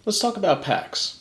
Let's talk about PAX.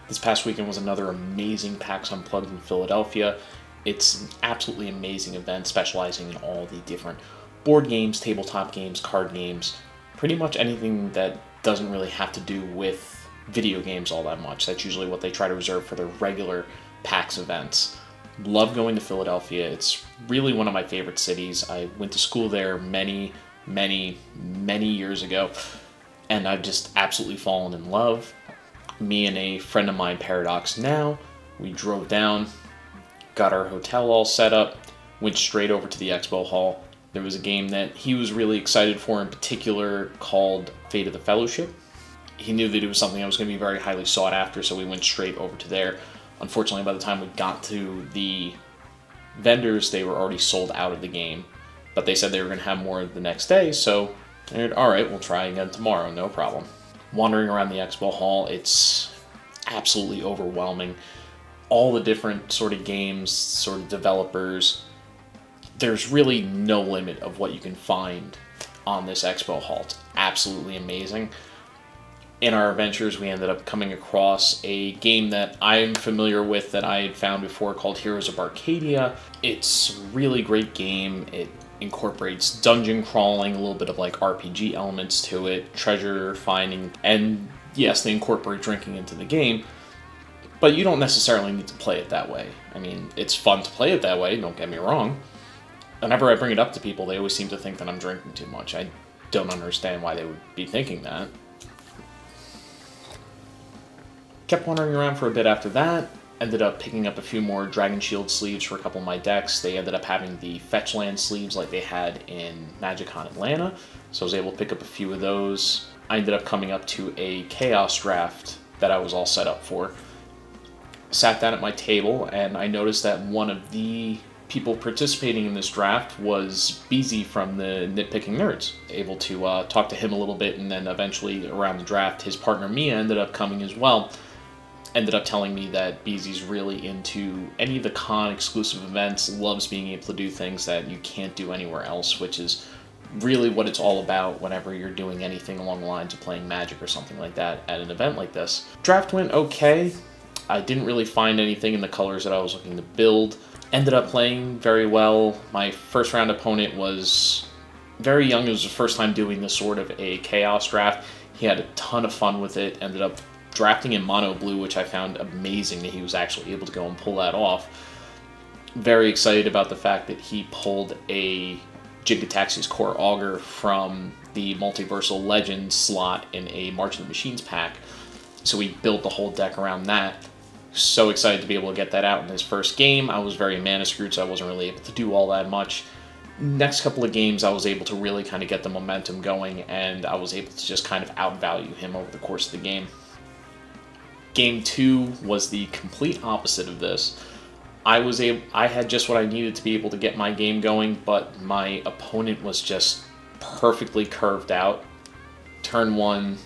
This past weekend was another amazing PAX Unplugged in Philadelphia. It's an absolutely amazing event specializing in all the different board games, tabletop games, card games, pretty much anything that doesn't really have to do with video games all that much. That's usually what they try to reserve for their regular PAX events. Love going to Philadelphia. It's really one of my favorite cities. I went to school there many years ago, and I've just absolutely fallen in love. Me and a friend of mine, Paradox Now, we drove down, got our hotel all set up, went straight over to the expo hall. There was a game that he was really excited for in particular called Fate of the Fellowship. He knew that it was something that was going to be very highly sought after, so we went straight over to there. Unfortunately, by the time we got to the vendors, they were already sold out of the game. But they said they were going to have more the next day, so I figured, alright, we'll try again tomorrow, no problem. Wandering around the expo hall, it's absolutely overwhelming. All the different sort of games, sort of developers, there's really no limit of what you can find on this expo hall. It's absolutely amazing. In our adventures, we ended up coming across a game that I'm familiar with that I had found before called Heroes of Arcadia. It's a really great game. It incorporates dungeon crawling, a little bit of like RPG elements to it, treasure finding, and yes, they incorporate drinking into the game, but you don't necessarily need to play it that way. I mean, it's fun to play it that way, don't get me wrong. Whenever I bring it up to people, they always seem to think that I'm drinking too much. I don't understand why they would be thinking that. Kept wandering around for a bit after that. Ended up picking up a few more Dragon Shield sleeves for a couple of my decks. They ended up having the Fetchland sleeves like they had in MagicCon Atlanta, so I was able to pick up a few of those. I ended up coming up to a Chaos draft that I was all set up for. Sat down at my table, and I noticed that one of the people participating in this draft was Beezy from the Nitpicking Nerds. Able to talk to him a little bit, and then eventually around the draft, his partner Mia ended up coming as well. Ended up telling me that Beezy's really into any of the con exclusive events, loves being able to do things that you can't do anywhere else, which is really what it's all about whenever you're doing anything along the lines of playing Magic or something like that at an event like this. Draft went okay. I didn't really find anything in the colors that I was looking to build. Ended up playing very well. My first round opponent was very young. It was the first time doing this sort of a Chaos draft. He had a ton of fun with it. Ended up drafting in mono blue, which I found amazing that he was actually able to go and pull that off. Very excited about the fact that he pulled a Jin-Gitaxi's Core Augur from the Multiversal Legends slot in a March of the Machines pack. So we built the whole deck around that. So excited to be able to get that out in his first game. I was very mana screwed, so I wasn't really able to do all that much. Next couple of games, I was able to really kind of get the momentum going, and I was able to just kind of outvalue him over the course of the game. Game 2 was the complete opposite of this. I had just what I needed to be able to get my game going, but my opponent was just perfectly curved out. Turn 1,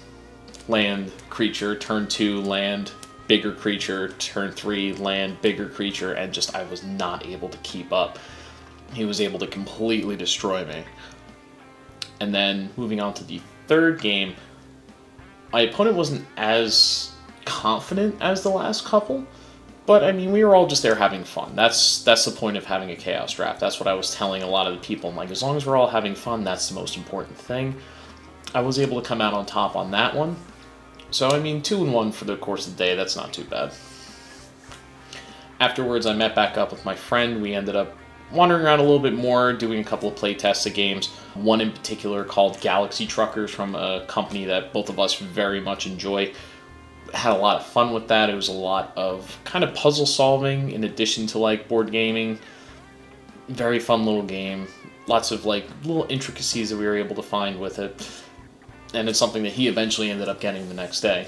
land, creature. Turn 2, land, bigger creature. Turn 3, land, bigger creature, and just I was not able to keep up. He was able to completely destroy me. And then moving on to the third game, my opponent wasn't as confident as the last couple, but I mean, we were all just there having fun. That's the point of having a Chaos draft. That's what I was telling a lot of the people. I'm like, as long as we're all having fun, that's the most important thing. I was able to come out on top on that one. So I mean, 2-1 for the course of the day, that's not too bad. Afterwards, I met back up with my friend. We ended up wandering around a little bit more, doing a couple of play tests of games. One in particular called Galaxy Truckers from a company that both of us very much enjoy. Had a lot of fun with that. It was a lot of kind of puzzle solving in addition to like board gaming. Very fun little game. Lots of like little intricacies that we were able to find with it. And it's something that he eventually ended up getting the next day.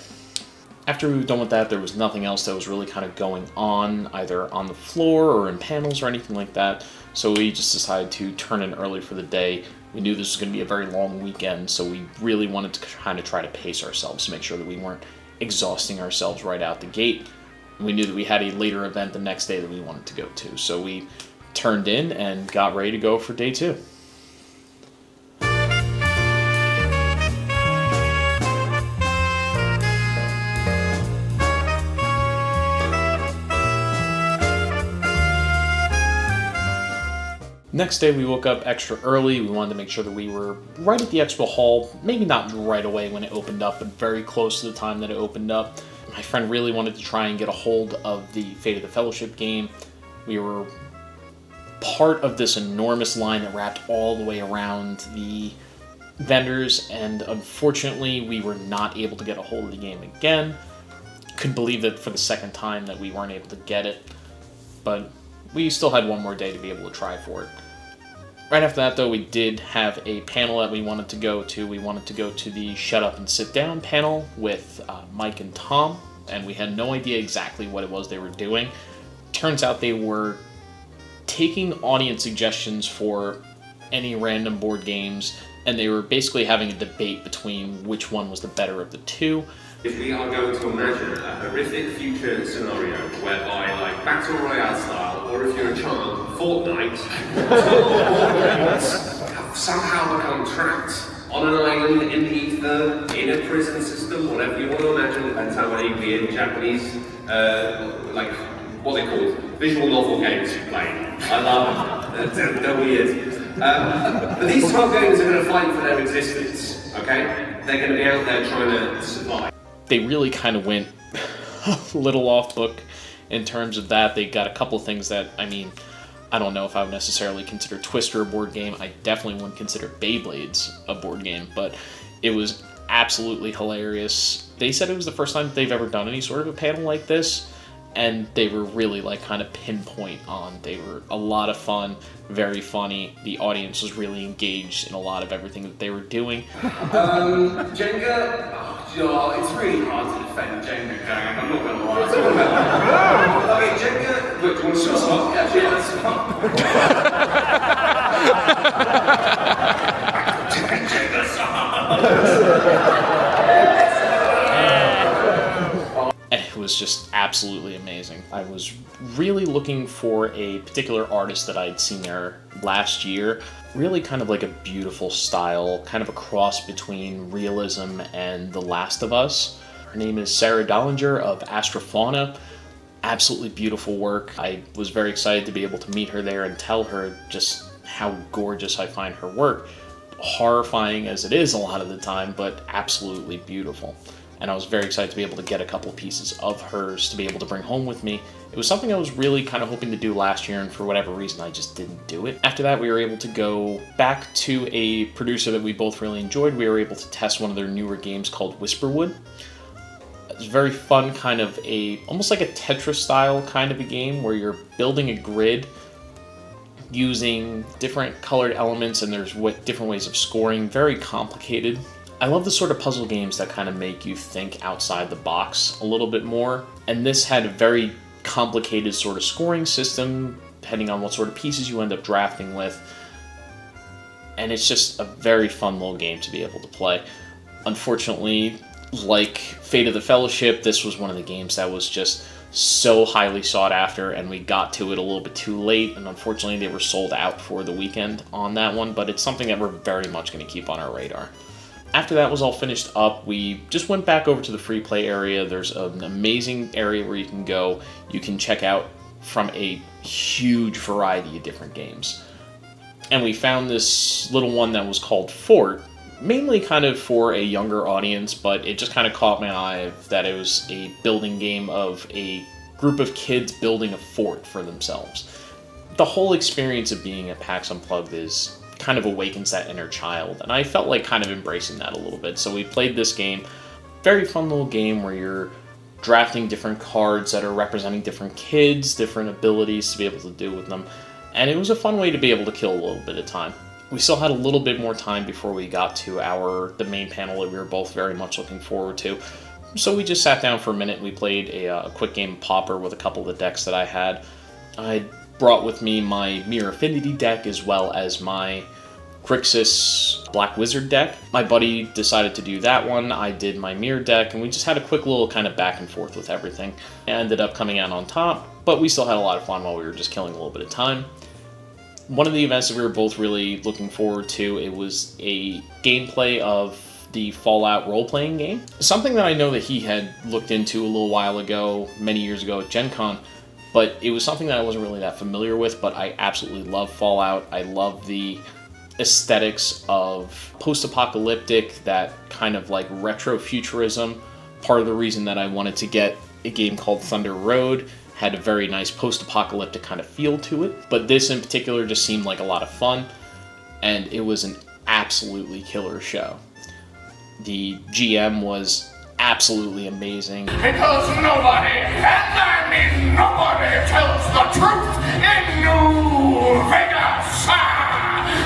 After we were done with that, there was nothing else that was really kind of going on, either on the floor or in panels or anything like that. So we just decided to turn in early for the day, We knew this was going to be a very long weekend, so we really wanted to kind of try to pace ourselves to make sure that we weren't exhausting ourselves right out the gate. We knew that we had a later event the next day that we wanted to go to, so we turned in and got ready to go for day 2. Next day we woke up extra early. We wanted to make sure that we were right at the expo hall, maybe not right away when it opened up, but very close to the time that it opened up. My friend really wanted to try and get a hold of the Fate of the Fellowship game. We were part of this enormous line that wrapped all the way around the vendors, and unfortunately we were not able to get a hold of the game again. Couldn't believe that for the second time that we weren't able to get it, but we still had one more day to be able to try for it. Right after that, though, we did have a panel that we wanted to go to. We wanted to go to the Shut Up and Sit Down panel with Mike and Tom, and we had no idea exactly what it was they were doing. Turns out they were taking audience suggestions for any random board games, and they were basically having a debate between which one was the better of the two. If we are going to imagine a horrific future scenario whereby, like Battle Royale style, or if you're a child, Fortnite, have somehow become trapped on an island in the ether, in a prison system, whatever you want to imagine, depends how many weird Japanese, like, what they call visual novel games you play. I love them. They're weird. But these 12 games are going to fight for their existence, okay? They're going to be out there trying to survive. They really kind of went a little off book in terms of that. They got a couple things that, I mean, I don't know if I would necessarily consider Twister a board game. I definitely wouldn't consider Beyblades a board game, but it was absolutely hilarious. They said it was the first time that they've ever done any sort of a panel like this, and they were really like kind of pinpoint on. They were a lot of fun, very funny. The audience was really engaged in a lot of everything that they were doing. Jenga, it's really hard to defend Jenga going, I'm not going to lie. Okay, Jenga, look, do you want to start? Yeah, let's start. Jenga, start. It was just absolutely amazing. I was really looking for a particular artist that I'd seen there last year. Really kind of like a beautiful style, kind of a cross between realism and The Last of Us. Her name is Sarah Dollinger of Astra Fauna. Absolutely beautiful work. I was very excited to be able to meet her there and tell her just how gorgeous I find her work. Horrifying as it is a lot of the time, but absolutely beautiful. And I was very excited to be able to get a couple of pieces of hers to be able to bring home with me. It was something I was really kind of hoping to do last year, and for whatever reason I just didn't do it. After that, we were able to go back to a producer that we both really enjoyed. We were able to test one of their newer games called Whisperwood. It's very fun, kind of almost like a Tetris style kind of a game where you're building a grid using different colored elements, and there's different ways of scoring. Very complicated. I love the sort of puzzle games that kind of make you think outside the box a little bit more, and this had a very complicated sort of scoring system depending on what sort of pieces you end up drafting with, and it's just a very fun little game to be able to play. Unfortunately, like Fate of the Fellowship, this was one of the games that was just so highly sought after, and we got to it a little bit too late, and unfortunately they were sold out for the weekend on that one, but it's something that we're very much going to keep on our radar. After that was all finished up, we just went back over to the free play area. There's an amazing area where you can go. You can check out from a huge variety of different games. And we found this little one that was called Fort, mainly kind of for a younger audience, but it just kind of caught my eye that it was a building game of a group of kids building a fort for themselves. The whole experience of being at PAX Unplugged is kind of awakens that inner child, and I felt like kind of embracing that a little bit. So we played this game, very fun little game where you're drafting different cards that are representing different kids, different abilities to be able to do with them, and it was a fun way to be able to kill a little bit of time. We still had a little bit more time before we got to the main panel that we were both very much looking forward to. So we just sat down for a minute and we played a quick game of Pauper with a couple of the decks that I had. I brought with me my Mirror Affinity deck as well as my Grixis Black Wizard deck. My buddy decided to do that one, I did my mirror deck, and we just had a quick little kind of back and forth with everything. I ended up coming out on top, but we still had a lot of fun while we were just killing a little bit of time. One of the events that we were both really looking forward to, it was a gameplay of the Fallout role-playing game. Something that I know that he had looked into a little while ago, many years ago at Gen Con, but it was something that I wasn't really that familiar with, but I absolutely love Fallout. I love the aesthetics of post-apocalyptic, that kind of like retro-futurism. Part of the reason that I wanted to get a game called Thunder Road had a very nice post-apocalyptic kind of feel to it, but this in particular just seemed like a lot of fun, and it was an absolutely killer show. The GM was absolutely amazing. Because nobody, and I mean nobody, tells the truth in New Vegas.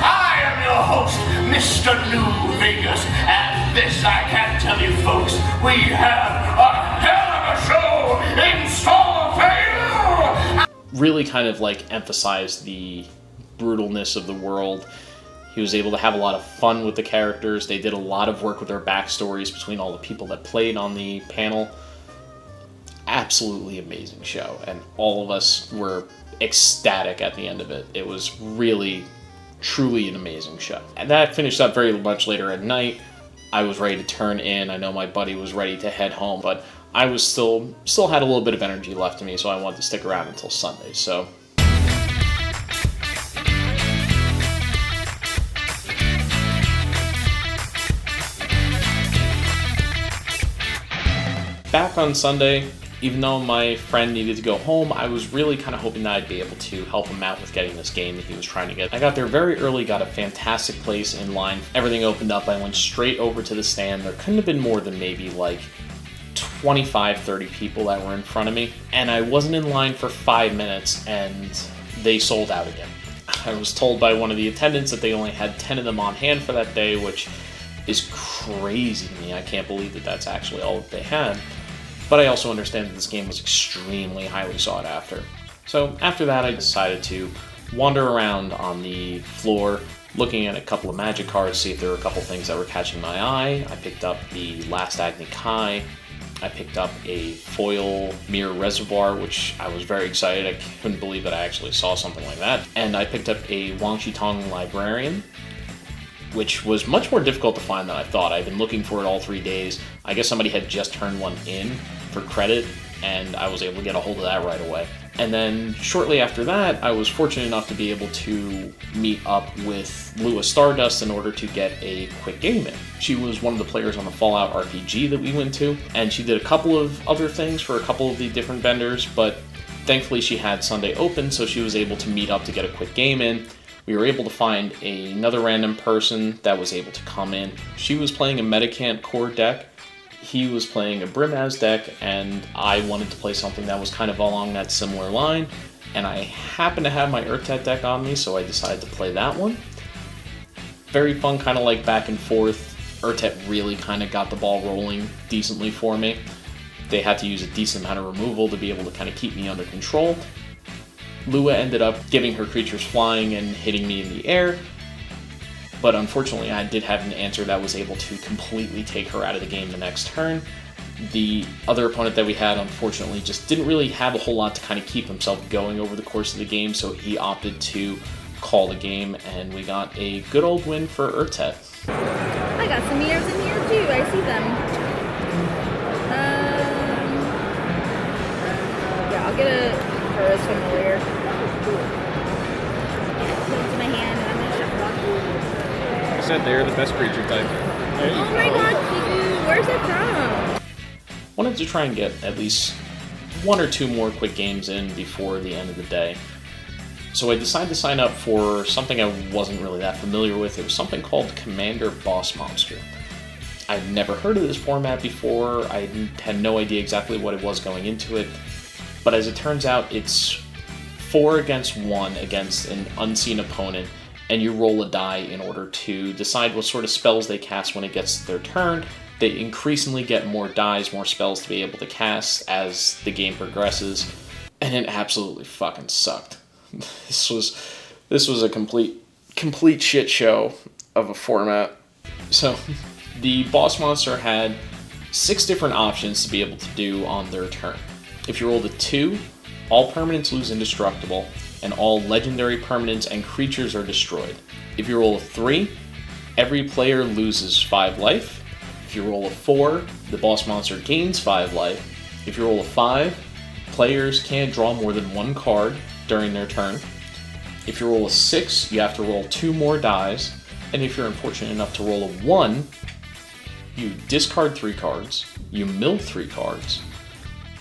I am your host, Mr. New Vegas, and this I can tell you folks, we have a hell of a show in store for you! Really kind of like emphasized the brutalness of the world. He was able to have a lot of fun with the characters. They did a lot of work with their backstories between all the people that played on the panel. Absolutely amazing show, and all of us were ecstatic at the end of it. It was really, truly an amazing show. And that finished up very much later at night. I was ready to turn in. I know my buddy was ready to head home, but I was still had a little bit of energy left in me, so I wanted to stick around until Sunday. So back on Sunday, even though my friend needed to go home, I was really kind of hoping that I'd be able to help him out with getting this game that he was trying to get. I got there very early, got a fantastic place in line. Everything opened up, I went straight over to the stand. There couldn't have been more than maybe like 25, 30 people that were in front of me, and I wasn't in line for 5 minutes, and they sold out again. I was told by one of the attendants that they only had 10 of them on hand for that day, which is crazy to me. I can't believe that that's actually all that they had. But I also understand that this game was extremely highly sought after. So after that, I decided to wander around on the floor, looking at a couple of magic cards, see if there were a couple things that were catching my eye. I picked up the Last Agni Kai. I picked up a foil mirror reservoir, which I was very excited. I couldn't believe that I actually saw something like that. And I picked up a Wang Shitong Librarian, which was much more difficult to find than I thought. I've been looking for it all 3 days. I guess somebody had just turned one in for credit, and I was able to get a hold of that right away. And then shortly after that, I was fortunate enough to be able to meet up with Lua Stardust in order to get a quick game in. She was one of the players on the Fallout RPG that we went to, and she did a couple of other things for a couple of the different vendors, but thankfully she had Sunday open, so she was able to meet up to get a quick game in. We were able to find another random person that was able to come in. She was playing a Metacant core deck. He was playing a Brimaz deck, and I wanted to play something that was kind of along that similar line, and I happened to have my Urtet deck on me, so I decided to play that one. Very fun, kind of like back and forth. Urtet really kind of got the ball rolling decently for me. They had to use a decent amount of removal to be able to kind of keep me under control. Lua ended up giving her creatures flying and hitting me in the air, but unfortunately I did have an answer that was able to completely take her out of the game the next turn. The other opponent that we had unfortunately just didn't really have a whole lot to kind of keep himself going over the course of the game, so he opted to call the game, and we got a good old win for Urtet. I got some mirrors in here too, I see them. Yeah, I'll get a Burrows familiar. Put it to my hand and I'm going to shuffle off. I said they're the best creature type. Oh my god, Kiku! Where's it from? Wanted to try and get at least 1 or 2 more quick games in before the end of the day. So I decided to sign up for something I wasn't really that familiar with. It was something called Commander Boss Monster. I'd never heard of this format before. I had no idea exactly what it was going into it. But as it turns out, it's 4 against 1 against an unseen opponent, and you roll a die in order to decide what sort of spells they cast when it gets to their turn. They increasingly get more dies, more spells to be able to cast as the game progresses, and it absolutely fucking sucked. This was a complete complete shit show of a format. So the boss monster had 6 different options to be able to do on their turn. If you rolled a 2, all permanents lose indestructible, and all legendary permanents and creatures are destroyed. If you roll a 3, every player loses 5 life. If you roll a 4, the boss monster gains 5 life. If you roll a 5, players can't draw more than 1 card during their turn. If you roll a 6, you have to roll 2 more dies. And if you're unfortunate enough to roll a 1, you discard 3 cards, you mill 3 cards,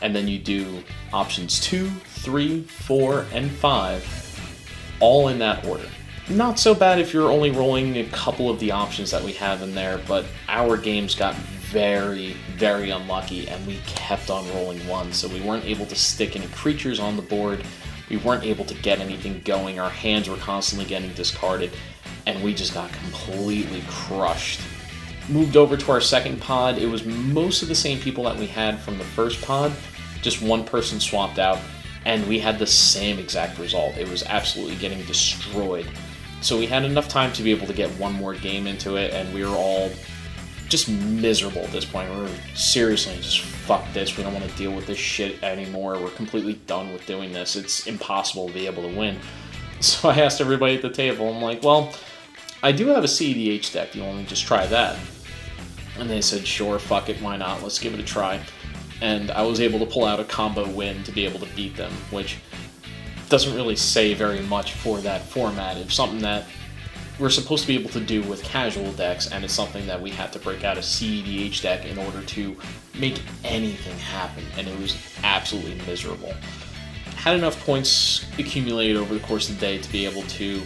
and then you do options 2, 3, 4, and 5, all in that order. Not so bad if you're only rolling a couple of the options that we have in there, but our games got very, very unlucky, and we kept on rolling 1, so we weren't able to stick any creatures on the board, we weren't able to get anything going, our hands were constantly getting discarded, and we just got completely crushed. Moved over to our second pod, it was most of the same people that we had from the first pod, just one person swapped out, and we had the same exact result. It was absolutely getting destroyed. So we had enough time to be able to get one more game into it, and we were all just miserable at this point. We were seriously just, fuck this, we don't want to deal with this shit anymore, we're completely done with doing this, it's impossible to be able to win. So I asked everybody at the table, I'm like, well, I do have a CEDH deck, do you want me to just try that? And they said, sure, fuck it, why not, let's give it a try. And I was able to pull out a combo win to be able to beat them, which doesn't really say very much for that format. It's something that we're supposed to be able to do with casual decks, and it's something that we had to break out a CEDH deck in order to make anything happen, and it was absolutely miserable. Had enough points accumulated over the course of the day to be able to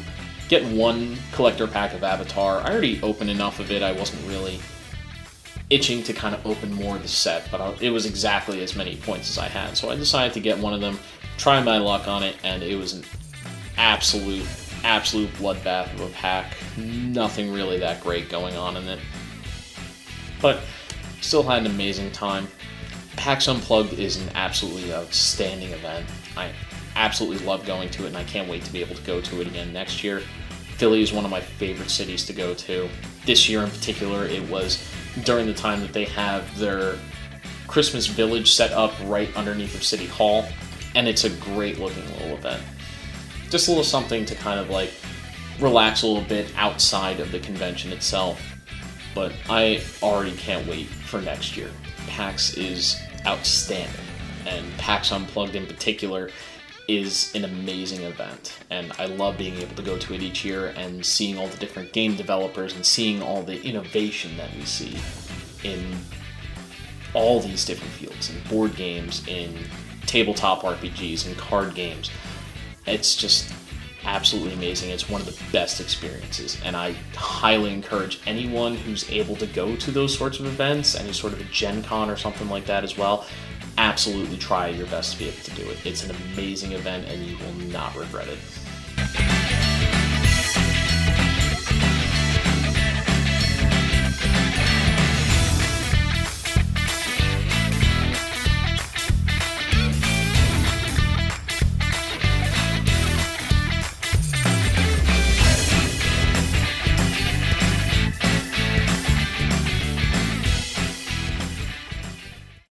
get 1 collector pack of Avatar. I already opened enough of it, I wasn't really itching to kind of open more of the set, but it was exactly as many points as I had, so I decided to get one of them, try my luck on it, and it was an absolute bloodbath of a pack. Nothing really that great going on in it, but still had an amazing time. PAX Unplugged is an absolutely outstanding event. I absolutely love going to it, and I can't wait to be able to go to it again next year. Philly is one of my favorite cities to go to. This year in particular, it was during the time that they have their Christmas village set up right underneath of City Hall, and it's a great looking little event. Just a little something to kind of like relax a little bit outside of the convention itself, but I already can't wait for next year. PAX is outstanding, and PAX Unplugged in particular is an amazing event, and I love being able to go to it each year and seeing all the different game developers and seeing all the innovation that we see in all these different fields, in board games, in tabletop RPGs, and card games. It's just absolutely amazing. It's one of the best experiences, and I highly encourage anyone who's able to go to those sorts of events, any sort of a Gen Con or something like that as well, absolutely try your best to be able to do it. It's an amazing event, and you will not regret it.